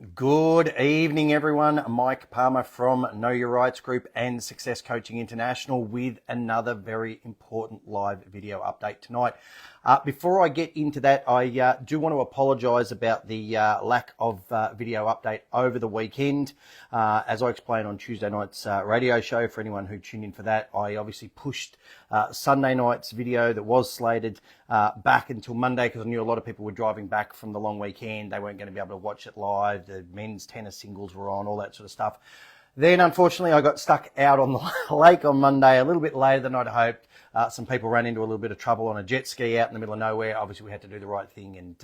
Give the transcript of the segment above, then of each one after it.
Good evening, everyone. Mike Palmer from Know Your Rights Group and Success Coaching International with another very important live video update tonight. Before I get into that, I do want to apologise about the lack of video update over the weekend. As I explained on Tuesday night's radio show, for anyone who tuned in for that, I obviously pushed Sunday night's video that was slated back until Monday because I knew a lot of people were driving back from the long weekend. They weren't going to be able to watch it live. The men's tennis singles were on, all that sort of stuff. Then, unfortunately, I got stuck out on the lake on Monday a little bit later than I'd hoped. Some people ran into a little bit of trouble on a jet ski out in the middle of nowhere. Obviously, we had to do the right thing and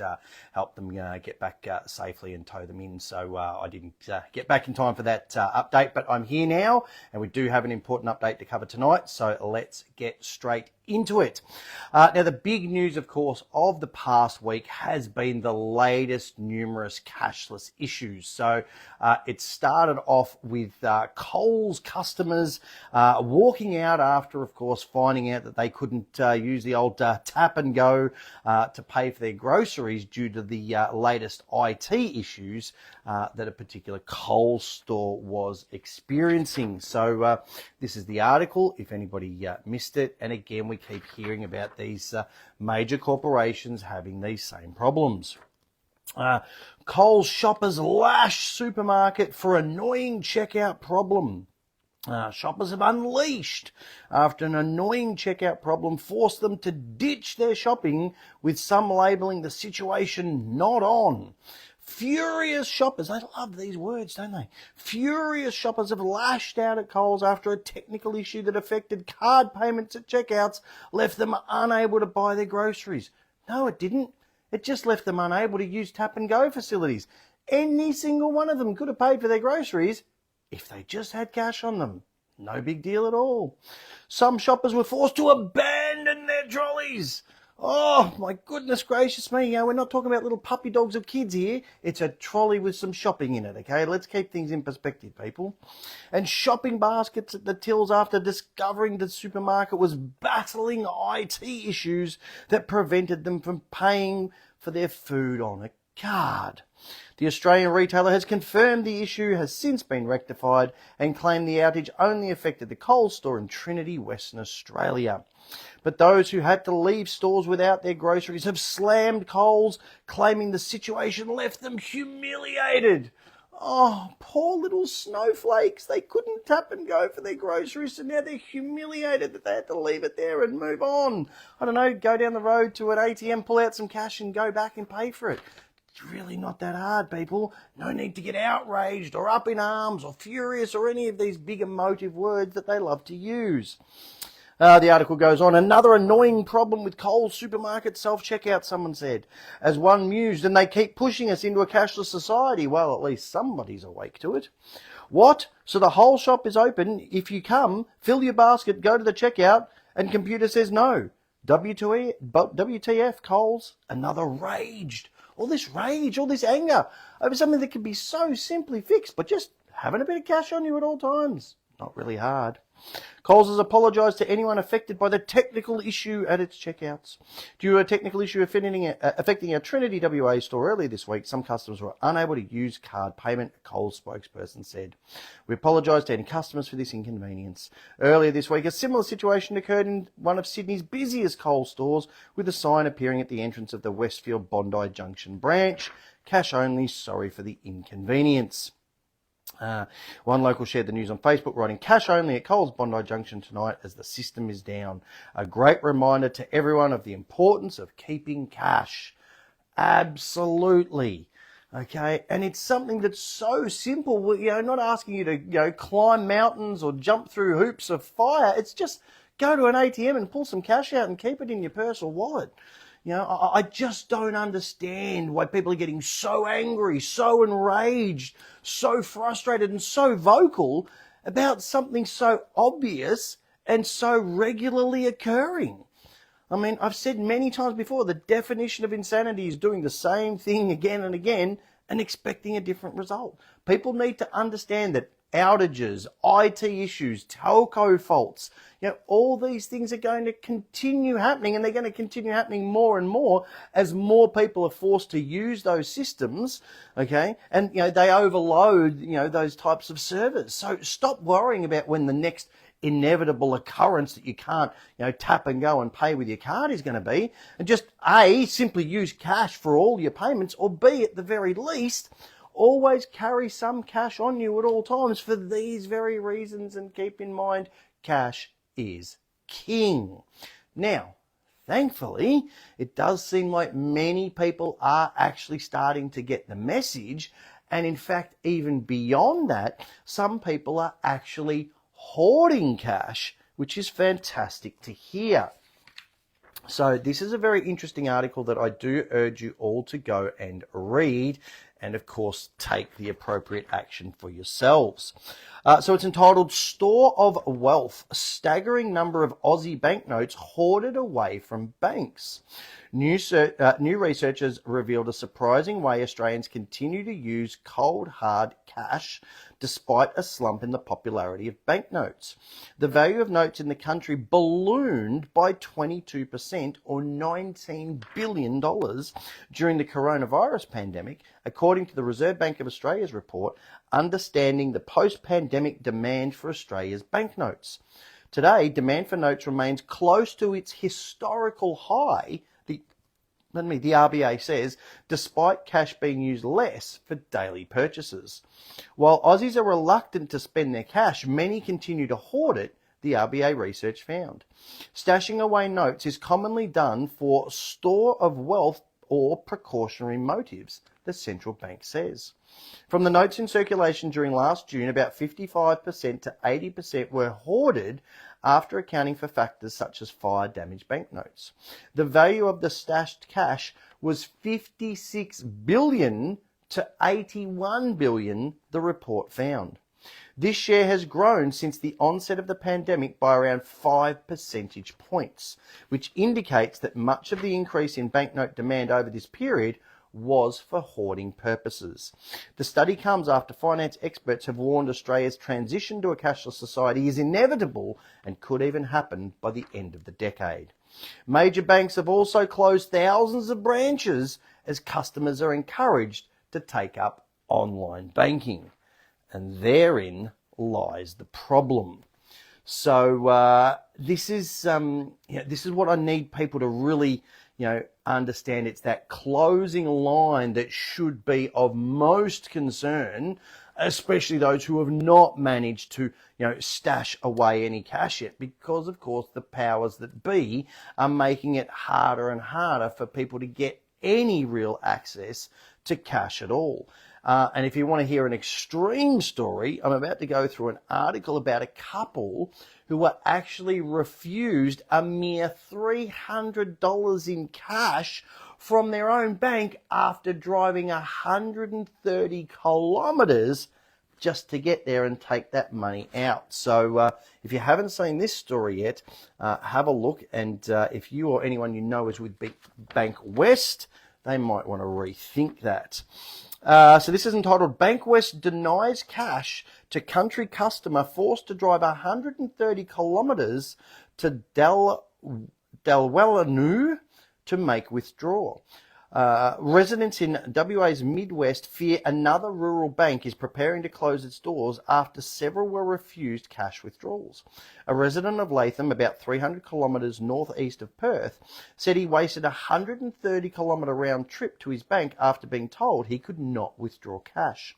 help them get back safely and tow them in. So I didn't get back in time for that update, but I'm here now, and we do have an important update to cover tonight. So let's get straight into it. Now, the big news, of course, of the past week has been the latest numerous cashless issues. So it started off with Coles customers walking out after, of course, finding out that they couldn't use the old tap and go to pay for their groceries due to the latest IT issues that a particular Coles store was experiencing. So this is the article, if anybody missed it. And again, we keep hearing about these major corporations having these same problems. Coles shoppers lash supermarket for annoying checkout problem. Shoppers have unleashed after an annoying checkout problem forced them to ditch their shopping, with some labelling the situation not on. Furious shoppers, they love these words, don't they? Furious shoppers have lashed out at Coles after a technical issue that affected card payments at checkouts left them unable to buy their groceries. No, it didn't. It just left them unable to use tap and go facilities. Any single one of them could have paid for their groceries if they just had cash on them. No big deal at all. Some shoppers were forced to abandon their trolleys. Oh, my goodness gracious me. We're not talking about little puppy dogs of kids here. It's a trolley with some shopping in it, okay? Let's keep things in perspective, people. And shopping baskets at the tills after discovering the supermarket was battling IT issues that prevented them from paying for their food on a card. The Australian retailer has confirmed the issue has since been rectified and claimed the outage only affected the Coles store in Trinity, Western Australia. But those who had to leave stores without their groceries have slammed Coles, claiming the situation left them humiliated. Oh, poor little snowflakes. They couldn't tap and go for their groceries, so now they're humiliated that they had to leave it there and move on. I don't know, go down the road to an ATM, pull out some cash and go back and pay for it. It's really not that hard, people. No need to get outraged or up in arms or furious or any of these big emotive words that they love to use. The article goes on. Another annoying problem with Coles supermarket self-checkout, someone said. As one mused, and they keep pushing us into a cashless society. Well, at least somebody's awake to it. What? So the whole shop is open. If you come, fill your basket, go to the checkout, and computer says no. WTF, Coles? Another raged. All this rage, all this anger over something that could be so simply fixed, but just having a bit of cash on you at all times. Not really hard. Coles has apologised to anyone affected by the technical issue at its checkouts. Due to a technical issue affecting our Trinity WA store earlier this week, some customers were unable to use card payment, a Coles spokesperson said. We apologise to any customers for this inconvenience. Earlier this week, a similar situation occurred in one of Sydney's busiest Coles stores, with a sign appearing at the entrance of the Westfield Bondi Junction branch. Cash only, sorry for the inconvenience. One local shared the news on Facebook, writing, cash only at Coles Bondi Junction tonight as the system is down. A great reminder to everyone of the importance of keeping cash. Absolutely. Okay, and it's something that's so simple, not asking you to, climb mountains or jump through hoops of fire. It's just go to an ATM and pull some cash out and keep it in your purse or wallet. I just don't understand why people are getting so angry, so enraged, so frustrated and so vocal about something so obvious and so regularly occurring. I mean, I've said many times before, the definition of insanity is doing the same thing again and again and expecting a different result. People need to understand that outages, IT issues, telco faults. All these things are going to continue happening, and they're going to continue happening more and more as more people are forced to use those systems, okay? And, they overload, those types of servers. So stop worrying about when the next inevitable occurrence that you can't, tap and go and pay with your card is going to be, and just A, simply use cash for all your payments, or B, at the very least, always carry some cash on you at all times for these very reasons, and keep in mind, cash is king. Now, thankfully, it does seem like many people are actually starting to get the message, and in fact, even beyond that, some people are actually hoarding cash, which is fantastic to hear. So this is a very interesting article that I do urge you all to go and read, and of course take the appropriate action for yourselves. So it's entitled Store of Wealth, Staggering Number of Aussie Banknotes Hoarded Away from Banks. New research has revealed a surprising way Australians continue to use cold hard cash despite a slump in the popularity of banknotes. The value of notes in the country ballooned by 22%, or $19 billion during the coronavirus pandemic, according to the Reserve Bank of Australia's report, Understanding the Post-Pandemic Demand for Australia's Banknotes. Today, demand for notes remains close to its historical high, the RBA says, despite cash being used less for daily purchases. While Aussies are reluctant to spend their cash, many continue to hoard it, the RBA research found. Stashing away notes is commonly done for store of wealth or precautionary motives, the central bank says. From the notes in circulation during last June, about 55% to 80% were hoarded after accounting for factors such as fire-damaged banknotes. The value of the stashed cash was $56 billion to $81 billion, the report found. This share has grown since the onset of the pandemic by around 5 percentage points, which indicates that much of the increase in banknote demand over this period was for hoarding purposes. The study comes after finance experts have warned Australia's transition to a cashless society is inevitable and could even happen by the end of the decade. Major banks have also closed thousands of branches as customers are encouraged to take up online banking. And therein lies the problem. So this is what I need people to really understand. It's that closing line that should be of most concern, especially those who have not managed to stash away any cash yet, because of course the powers that be are making it harder and harder for people to get any real access to cash at all. And if you want to hear an extreme story, I'm about to go through an article about a couple who were actually refused a mere $300 in cash from their own bank after driving 130 kilometers just to get there and take that money out. So if you haven't seen this story yet, have a look. And if you or anyone you know is with Bank West, they might want to rethink that. So this is entitled Bank West Denies Cash to Country Customer Forced to Drive 130 Kilometres to Dalwellanu to make withdrawal. Residents in WA's Midwest fear another rural bank is preparing to close its doors after several were refused cash withdrawals. A resident of Latham, about 300 kilometres northeast of Perth, said he wasted a 130-kilometre round trip to his bank after being told he could not withdraw cash.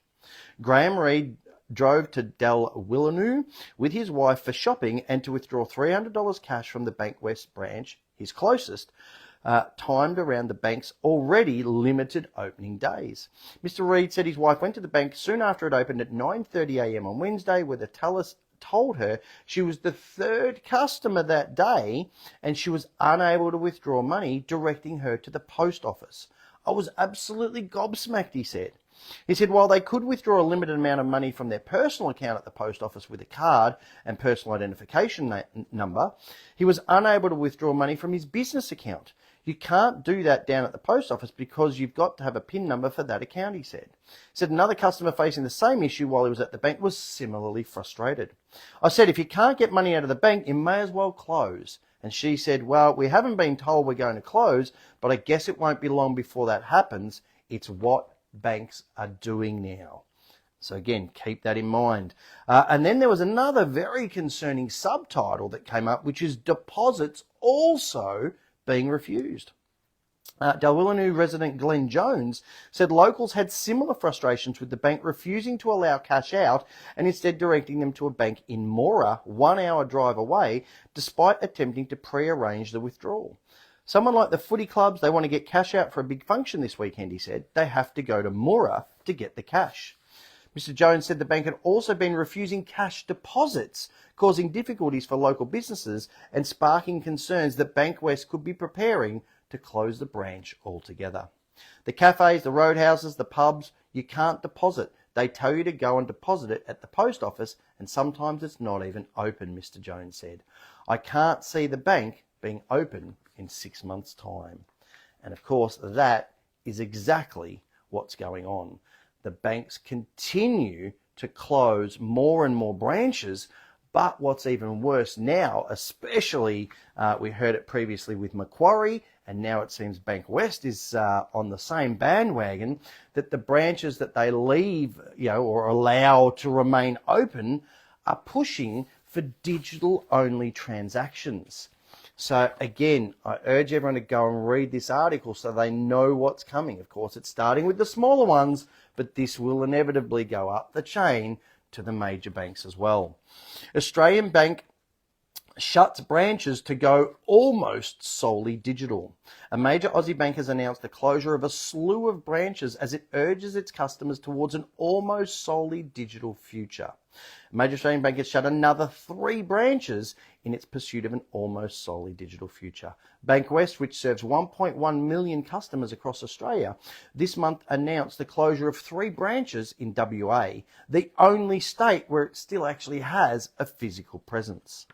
Graham Reid drove to Dalwellanu with his wife for shopping and to withdraw $300 cash from the Bank West branch, his closest, timed around the bank's already limited opening days. Mr. Reid said his wife went to the bank soon after it opened at 9:30 a.m. on Wednesday, where the teller told her she was the third customer that day and she was unable to withdraw money, directing her to the post office. I was absolutely gobsmacked, he said. He said while they could withdraw a limited amount of money from their personal account at the post office with a card and personal identification number, he was unable to withdraw money from his business account. You can't do that down at the post office because you've got to have a PIN number for that account, he said. He said another customer facing the same issue while he was at the bank was similarly frustrated. I said, if you can't get money out of the bank, you may as well close. And she said, well, we haven't been told we're going to close, but I guess it won't be long before that happens. It's what banks are doing now. So again, keep that in mind. And then there was another very concerning subtitle that came up, which is deposits also being refused. Dalwillanu resident Glenn Jones said locals had similar frustrations with the bank refusing to allow cash out and instead directing them to a bank in Mora, 1 hour drive away, despite attempting to pre-arrange the withdrawal. Someone like the footy clubs, they want to get cash out for a big function this weekend, he said. They have to go to Mora to get the cash. Mr. Jones said the bank had also been refusing cash deposits, causing difficulties for local businesses and sparking concerns that Bankwest could be preparing to close the branch altogether. The cafes, the roadhouses, the pubs, you can't deposit. They tell you to go and deposit it at the post office, and sometimes it's not even open, Mr. Jones said. I can't see the bank being open in 6 months' time. And of course, that is exactly what's going on. The banks continue to close more and more branches, but what's even worse now, especially we heard it previously with Macquarie, and now it seems Bankwest is on the same bandwagon, that the branches that they leave, or allow to remain open are pushing for digital-only transactions. So again, I urge everyone to go and read this article so they know what's coming. Of course, it's starting with the smaller ones, but this will inevitably go up the chain to the major banks as well. Australian Bank shuts branches to go almost solely digital. A major Aussie bank has announced the closure of a slew of branches as it urges its customers towards an almost solely digital future. A major Australian bank has shut another 3 branches in its pursuit of an almost solely digital future. Bankwest, which serves 1.1 million customers across Australia, this month announced the closure of 3 branches in WA, the only state where it still actually has a physical presence.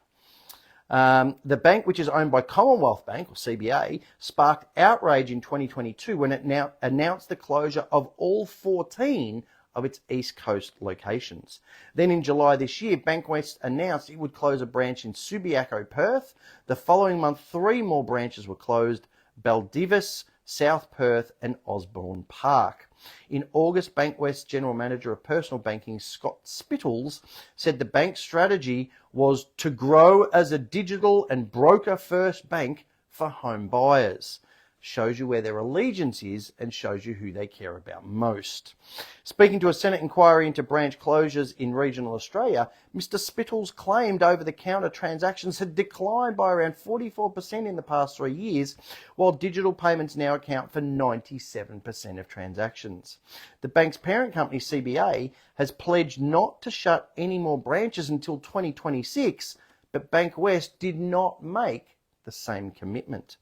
The bank, which is owned by Commonwealth Bank, or CBA, sparked outrage in 2022 when it now announced the closure of all 14 of its East Coast locations. Then in July this year, Bankwest announced it would close a branch in Subiaco, Perth. The following month, 3 more branches were closed: Baldivis, South Perth and Osborne Park. In August, Bankwest General Manager of Personal Banking, Scott Spittles, said the bank's strategy was to grow as a digital and broker-first bank for home buyers. Shows you where their allegiance is and shows you who they care about most. Speaking to a Senate inquiry into branch closures in regional Australia, Mr. Spittles claimed over-the-counter transactions had declined by around 44% in the past 3 years, while digital payments now account for 97% of transactions. The bank's parent company, CBA, has pledged not to shut any more branches until 2026, but Bankwest did not make the same commitment.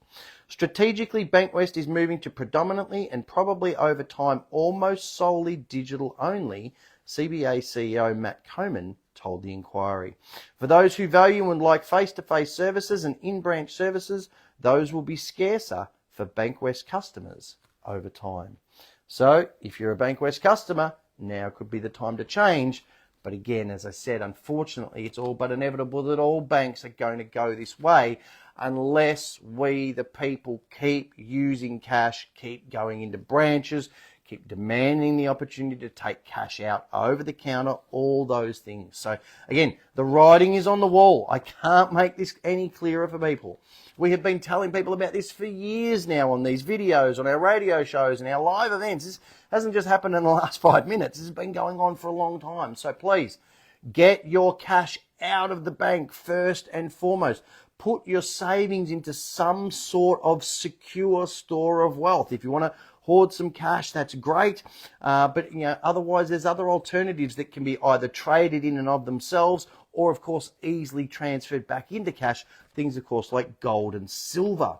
Strategically, Bankwest is moving to predominantly and probably over time almost solely digital only, CBA CEO Matt Coman told the inquiry. For those who value and like face-to-face services and in-branch services, those will be scarcer for Bankwest customers over time. So if you're a Bankwest customer, now could be the time to change. But again, as I said, unfortunately, it's all but inevitable that all banks are going to go this way unless we, the people, keep using cash, keep going into branches, keep demanding the opportunity to take cash out over the counter, all those things. So again, the writing is on the wall. I can't make this any clearer for people. We have been telling people about this for years now on these videos, on our radio shows and our live events. This hasn't just happened in the last 5 minutes. This has been going on for a long time. So please, get your cash out of the bank first and foremost. Put your savings into some sort of secure store of wealth. If you want to hoard some cash, that's great. But otherwise, there's other alternatives that can be either traded in and of themselves or, of course, easily transferred back into cash. Things, of course, like gold and silver.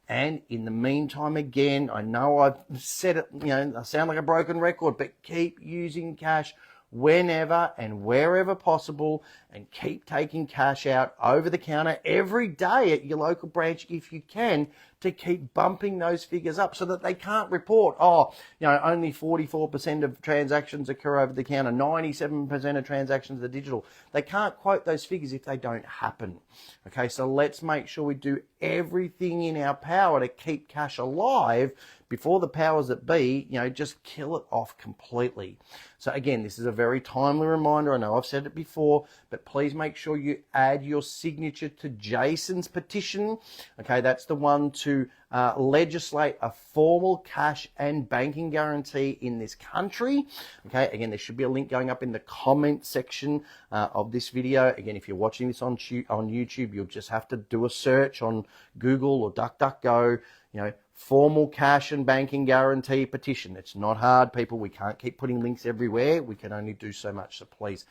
And in the meantime, again, I know I've said it, I sound like a broken record, but keep using cash whenever and wherever possible, and keep taking cash out over the counter every day at your local branch if you can, to keep bumping those figures up so that they can't report, oh, only 44% of transactions occur over the counter, 97% of transactions are digital. They can't quote those figures if they don't happen. Okay, so let's make sure we do everything in our power to keep cash alive before the powers that be, just kill it off completely. So again, this is a very timely reminder. I know I've said it before, but please make sure you add your signature to Jason's petition. Okay, that's the one to legislate a formal cash and banking guarantee in this country. Okay, again, there should be a link going up in the comment section of this video. Again, if you're watching this on YouTube, you'll just have to do a search on Google or DuckDuckGo, formal cash and banking guarantee petition. It's not hard, people. We can't keep putting links everywhere. We can only do so much. So please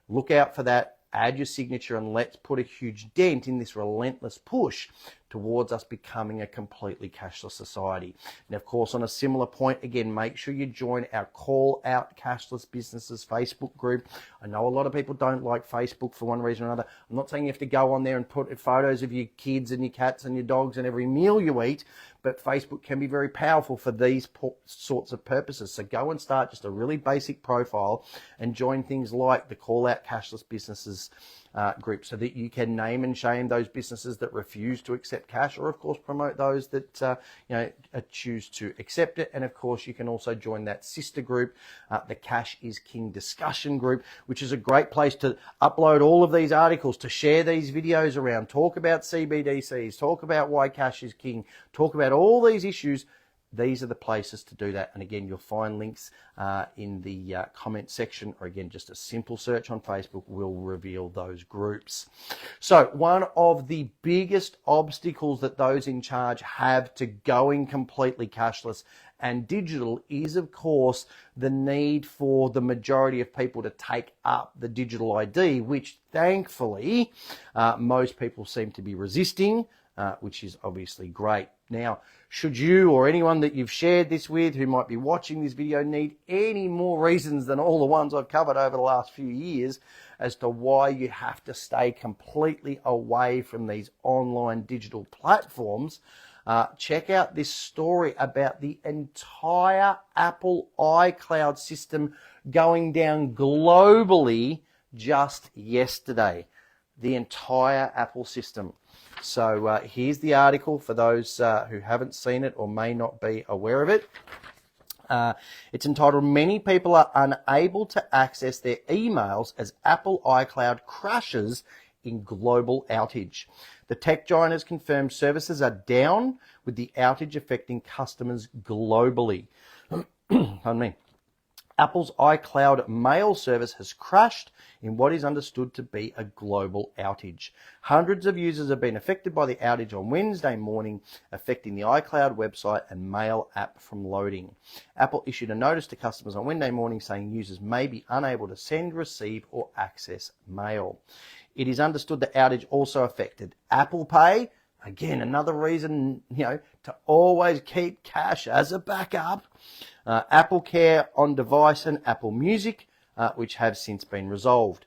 look out for that. Add your signature and let's put a huge dent in this relentless push towards us becoming a completely cashless society. And of course, on a similar point, again, make sure you join our Call Out Cashless Businesses Facebook group. I know a lot of people don't like Facebook for one reason or another. I'm not saying you have to go on there and put photos of your kids and your cats and your dogs and every meal you eat, but Facebook can be very powerful for these sorts of purposes. So go and start just a really basic profile and join things like the Call Out Cashless Businesses group so that you can name and shame those businesses that refuse to accept cash, or of course promote those that choose to accept it. And of course you can also join that sister group, the Cash is King discussion group, which is a great place to upload all of these articles, to share these videos around, talk about CBDCs, talk about why cash is king, talk about all these issues. These are the places to do that. And again, you'll find links in the comment section, or again, just a simple search on Facebook will reveal those groups. So one of the biggest obstacles that those in charge have to going completely cashless and digital is, of course, the need for the majority of people to take up the digital ID, which thankfully most people seem to be resisting, which is obviously great. Now, should you or anyone that you've shared this with who might be watching this video need any more reasons than all the ones I've covered over the last few years as to why you have to stay completely away from these online digital platforms, check out this story about the entire Apple iCloud system going down globally just yesterday. The entire Apple system. So here's the article for those who haven't seen it or may not be aware of it. It's entitled, "Many people are unable to access their emails as Apple iCloud crashes in global outage." The tech giant has confirmed services are down, with the outage affecting customers globally. Pardon me. Apple's iCloud mail service has crashed in what is understood to be a global outage. Hundreds of users have been affected by the outage on Wednesday morning, affecting the iCloud website and mail app from loading. Apple issued a notice to customers on Wednesday morning saying users may be unable to send, receive, or access mail. It is understood the outage also affected Apple Pay. Again, another reason, to always keep cash as a backup. Apple Care on device and Apple Music, which have since been resolved.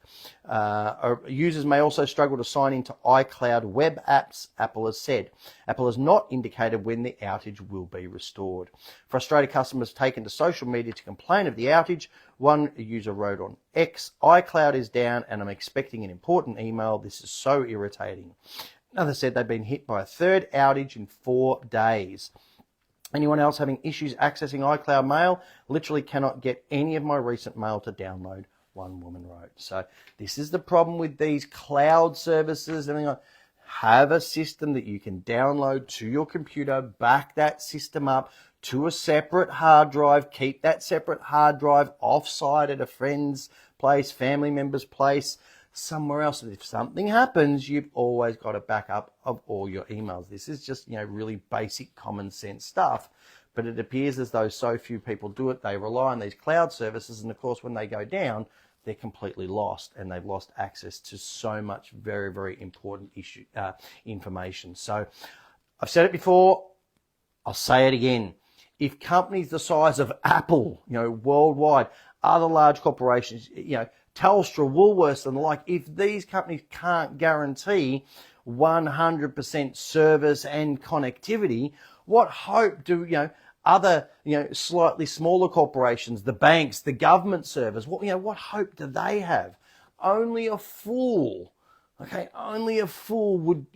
Users may also struggle to sign into iCloud web apps, Apple has said. Apple has not indicated when the outage will be restored. Frustrated customers have taken to social media to complain of the outage. One user wrote on X, "iCloud is down and I'm expecting an important email. This is so irritating." Another said they've been hit by a third outage in 4 days. Anyone else having issues accessing iCloud mail? Literally cannot get any of my recent mail to download, one woman wrote. So this is the problem with these cloud services. Have a system that you can download to your computer, back that system up to a separate hard drive, keep that separate hard drive offsite at a friend's place, family member's place, somewhere else. And if something happens, you've always got a backup of all your emails. This is just, really basic common sense stuff. But it appears as though so few people do it. They rely on these cloud services. And of course, when they go down, they're completely lost and they've lost access to so much very, very important information. So I've said it before. I'll say it again. If companies the size of Apple, worldwide, other large corporations, Telstra, Woolworths and the like, if these companies can't guarantee 100% service and connectivity, what hope do, other, slightly smaller corporations, the banks, the government service, what hope do they have? Only a fool, only a fool would,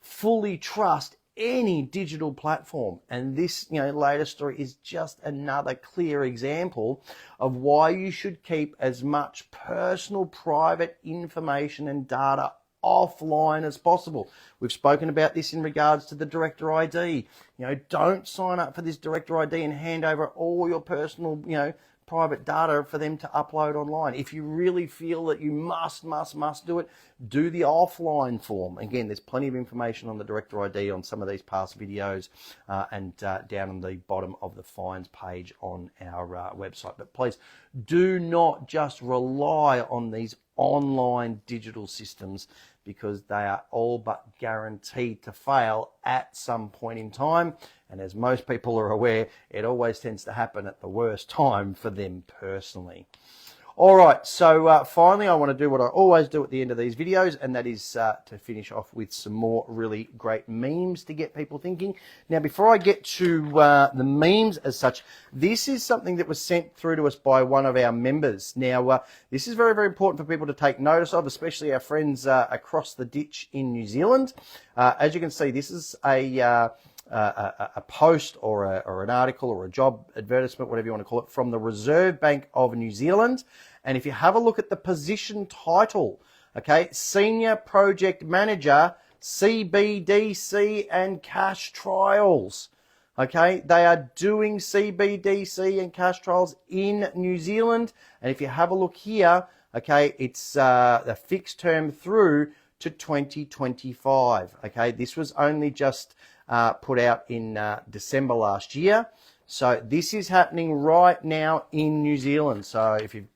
fully trust any digital platform. And this, latest story is just another clear example of why you should keep as much personal, private information and data offline as possible. We've spoken about this in regards to the Director ID. Don't sign up for this Director ID and hand over all your personal, private data for them to upload online. If you really feel that you must do it, do the offline form. Again, there's plenty of information on the Director ID on some of these past videos and down on the bottom of the fines page on our website. But please do not just rely on these online digital systems, because they are all but guaranteed to fail at some point in time. And as most people are aware, it always tends to happen at the worst time for them personally. All right, so finally, I want to do what I always do at the end of these videos, and that is to finish off with some more really great memes to get people thinking. Now, before I get to the memes as such, this is something that was sent through to us by one of our members. Now, this is very, very important for people to take notice of, especially our friends across the ditch in New Zealand. As you can see, this is a post or an article or a job advertisement, whatever you want to call it, from the Reserve Bank of New Zealand. And if you have a look at the position title, Senior Project Manager, CBDC and Cash Trials. They are doing CBDC and cash trials in New Zealand. And if you have a look here, it's the fixed term through to 2025. This was only just put out in December last year. So this is happening right now in New Zealand. So if you've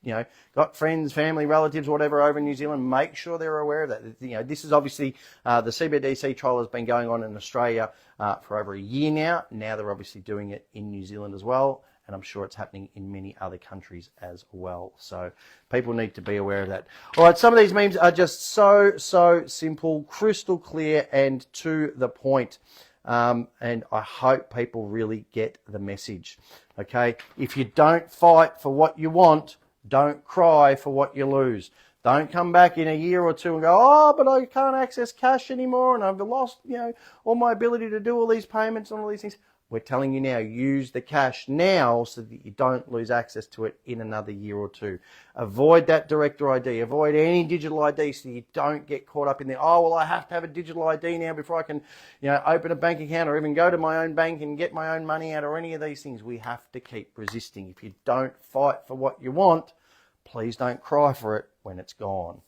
got friends, family, relatives, whatever over in New Zealand, make sure they're aware of that. This is obviously the CBDC trial has been going on in Australia for over a year now. Now they're obviously doing it in New Zealand as well. And I'm sure it's happening in many other countries as well. So people need to be aware of that. All right, some of these memes are just so simple, crystal clear, and to the point. And I hope people really get the message. If you don't fight for what you want, don't cry for what you lose. Don't come back in a year or two and go, oh, but I can't access cash anymore and I've lost, all my ability to do all these payments and all these things. We're telling you now, use the cash now so that you don't lose access to it in another year or two. Avoid that Director ID. Avoid any digital ID so you don't get caught up in there. Oh, well, I have to have a digital ID now before I can, open a bank account or even go to my own bank and get my own money out or any of these things. We have to keep resisting. If you don't fight for what you want, please don't cry for it when it's gone.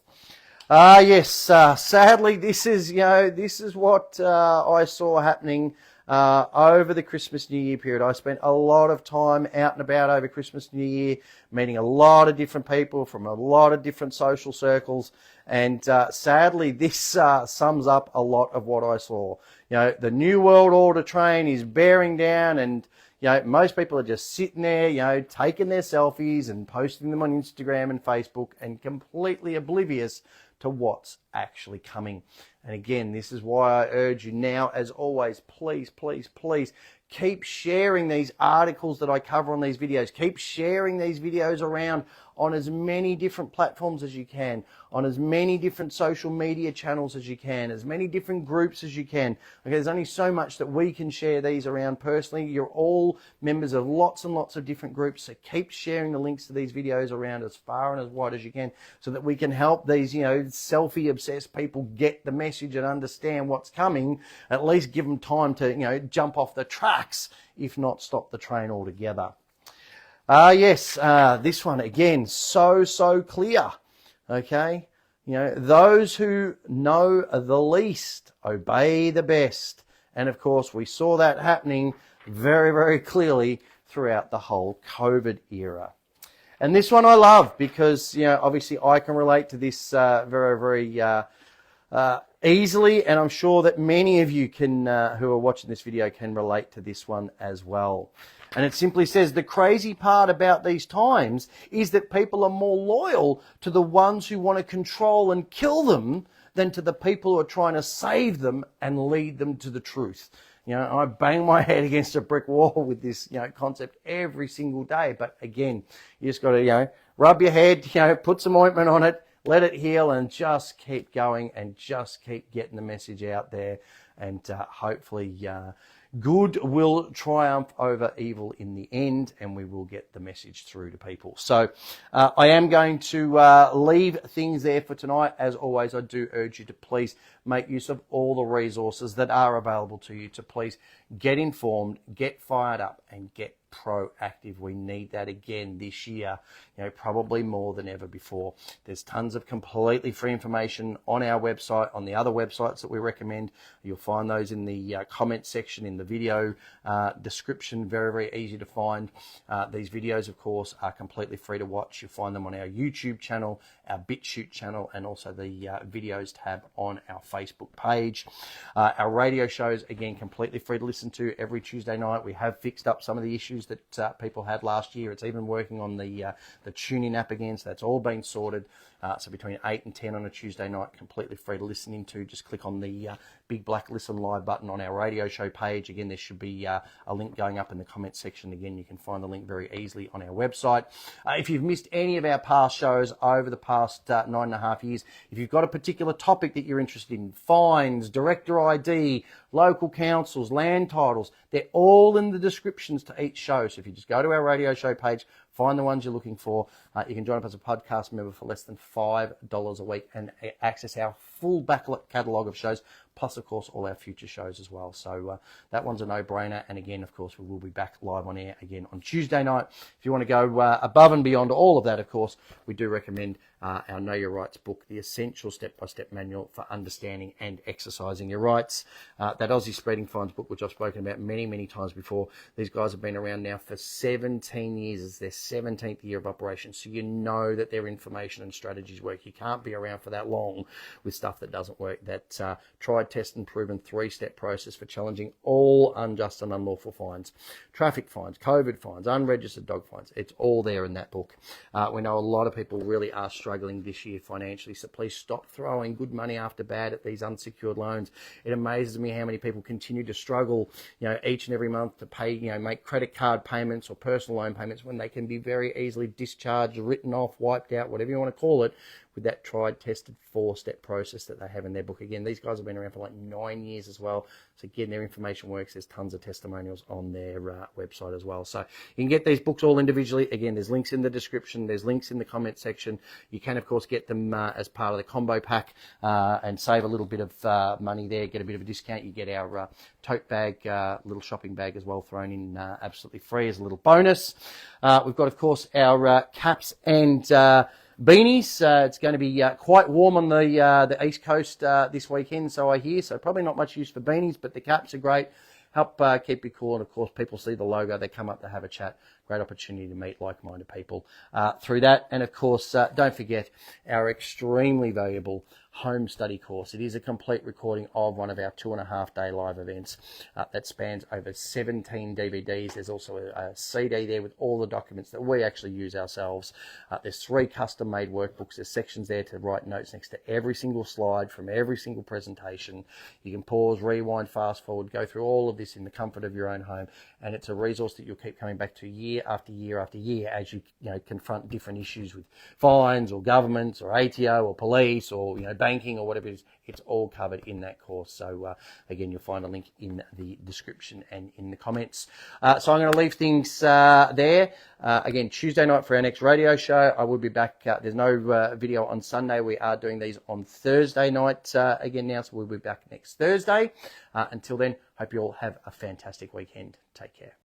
Yes, sadly, this is what I saw happening over the Christmas New Year period. I spent a lot of time out and about over Christmas New Year, meeting a lot of different people from a lot of different social circles, and sadly this sums up a lot of what I saw. The New World Order train is bearing down, and most people are just sitting there, taking their selfies and posting them on Instagram and Facebook, and completely oblivious to what's actually coming. And again, this is why I urge you now, as always, please keep sharing these articles that I cover on these videos. Keep sharing these videos around on as many different platforms as you can, on as many different social media channels as you can, as many different groups as you can. There's only so much that we can share these around personally. You're all members of lots and lots of different groups, so keep sharing the links to these videos around as far and as wide as you can so that we can help these, selfie-obsessed people get the message and understand what's coming. At least give them time to, jump off the tracks, if not stop the train altogether. Yes, this one again, so clear. Those who know the least obey the best. And of course, we saw that happening very, very clearly throughout the whole COVID era. And this one I love because, obviously I can relate to this very, very easily, and I'm sure that many of you can, who are watching this video, can relate to this one as well. And it simply says the crazy part about these times is that people are more loyal to the ones who want to control and kill them than to the people who are trying to save them and lead them to the truth. You know, I bang my head against a brick wall with this, concept every single day. But again, you just got to, rub your head, put some ointment on it, let it heal, and just keep going and just keep getting the message out there. And hopefully good will triumph over evil in the end, and we will get the message through to people. So I am going to leave things there for tonight. As always, I do urge you to please make use of all the resources that are available to you to please get informed, get fired up, and get proactive. We need that again this year, probably more than ever before. There's tons of completely free information on our website, on the other websites that we recommend. You'll find those in the comment section, in the video description. Very, very easy to find. These videos, of course, are completely free to watch. You'll find them on our YouTube channel, our BitChute channel, and also the videos tab on our Facebook page. Our radio shows, again, completely free to listen to every Tuesday night. We have fixed up some of the issues that people had last year. It's even working on the TuneIn app again, so that's all been sorted. So between 8 and 10 on a Tuesday night, completely free to listen into. Just click on the big black Listen Live button on our radio show page. Again, there should be a link going up in the comments section. Again, you can find the link very easily on our website. If you've missed any of our past shows over the past 9.5 years, if you've got a particular topic that you're interested in, fines, director ID, local councils, land titles, they're all in the descriptions to each show. So if you just go to our radio show page, find the ones you're looking for. You can join up as a podcast member for less than $5 a week and access our full back catalogue of shows, plus, of course, all our future shows as well. So that one's a no-brainer. And again, of course, we will be back live on air again on Tuesday night. If you want to go above and beyond all of that, of course, we do recommend our Know Your Rights book, the essential step-by-step manual for understanding and exercising your rights. That Aussie Spreading Fines book, which I've spoken about many, many times before. These guys have been around now for 17 years. It's their 17th year of operation. So you know that their information and strategies work. You can't be around for that long with stuff that doesn't work. That tried, tested, and proven 3-step process for challenging all unjust and unlawful fines. Traffic fines, COVID fines, unregistered dog fines. It's all there in that book. We know a lot of people really are struggling this year financially, so please stop throwing good money after bad at these unsecured loans. It amazes me how many people continue to struggle, each and every month to pay, make credit card payments or personal loan payments when they can be very easily discharged, written off, wiped out, whatever you want to call it, with that tried, tested 4-step process that they have in their book. Again, these guys have been around for like 9 years as well. So again, their information works. There's tons of testimonials on their website as well. So you can get these books all individually. Again, there's links in the description. There's links in the comment section. You can, of course, get them as part of the combo pack and save a little bit of money there, get a bit of a discount. You get our tote bag, little shopping bag as well, thrown in absolutely free as a little bonus. We've got, of course, our caps and beanies. It's going to be quite warm on the East Coast this weekend, so I hear. So probably not much use for beanies, but the caps are great. Help keep you cool. And, of course, people see the logo. They come up to have a chat. Great opportunity to meet like-minded people through that. And, of course, don't forget our extremely valuable home study course. It is a complete recording of one of our 2.5-day live events that spans over 17 DVDs. There's also a CD there with all the documents that we actually use ourselves. There's 3 custom-made workbooks. There's sections there to write notes next to every single slide from every single presentation. You can pause, rewind, fast forward, go through all of this in the comfort of your own home. And it's a resource that you'll keep coming back to year after year after year as you confront different issues with fines or governments or ATO or police or banking or whatever it is. It's all covered in that course. So again, you'll find a link in the description and in the comments. So I'm going to leave things there. Again, Tuesday night for our next radio show. I will be back. There's no video on Sunday. We are doing these on Thursday night again now. So we'll be back next Thursday. Until then, hope you all have a fantastic weekend. Take care.